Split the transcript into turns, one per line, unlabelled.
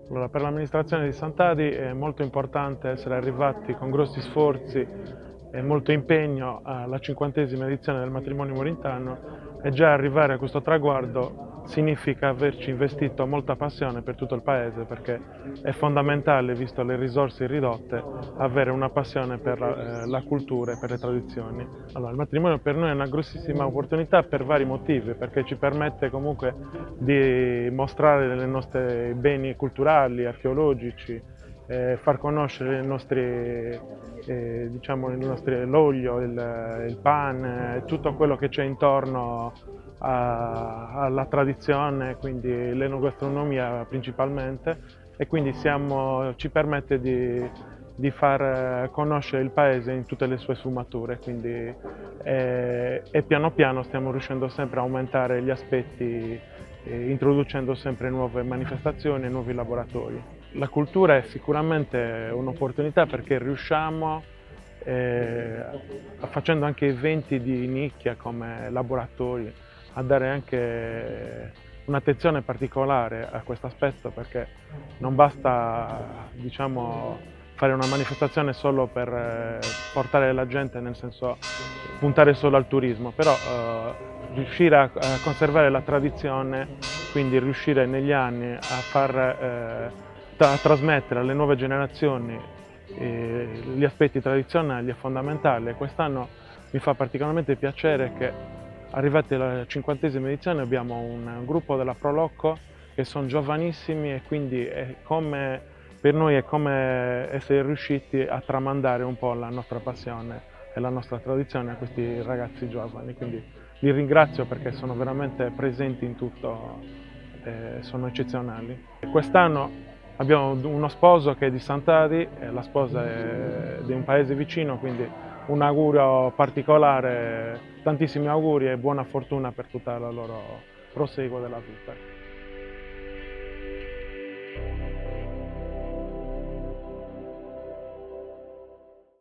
Allora, per l'amministrazione di Sant'Adi è molto importante essere arrivati con grossi sforzi e molto impegno alla 50ª edizione del matrimonio morintano, e già arrivare a questo traguardo significa averci investito molta passione per tutto il paese, perché è fondamentale, visto le risorse ridotte, avere una passione per la cultura e per le tradizioni. Allora, il matrimonio per noi è una grossissima opportunità per vari motivi, perché ci permette comunque di mostrare i nostri beni culturali, archeologici, far conoscere l'olio, il pan, tutto quello che c'è intorno alla tradizione, quindi l'enogastronomia principalmente, e quindi ci permette di far conoscere il paese in tutte le sue sfumature, quindi, e piano piano stiamo riuscendo sempre a aumentare gli aspetti, introducendo sempre nuove manifestazioni e nuovi laboratori. La cultura è sicuramente un'opportunità, perché riusciamo, facendo anche eventi di nicchia come laboratori, a dare anche un'attenzione particolare a questo aspetto, perché non basta, diciamo, fare una manifestazione solo per portare la gente, nel senso puntare solo al turismo, però riuscire a conservare la tradizione, quindi riuscire negli anni a trasmettere alle nuove generazioni gli aspetti tradizionali è fondamentale. Quest'anno mi fa particolarmente piacere che, arrivati alla 50ª edizione, abbiamo un gruppo della Prolocco che sono giovanissimi, e quindi per noi è come essere riusciti a tramandare un po' la nostra passione e la nostra tradizione a questi ragazzi giovani. Quindi li ringrazio, perché sono veramente presenti in tutto, sono eccezionali. Quest'anno abbiamo uno sposo che è di Sant'Adi, e la sposa è di un paese vicino, quindi un augurio particolare, tantissimi auguri e buona fortuna per tutta la loro proseguo della vita.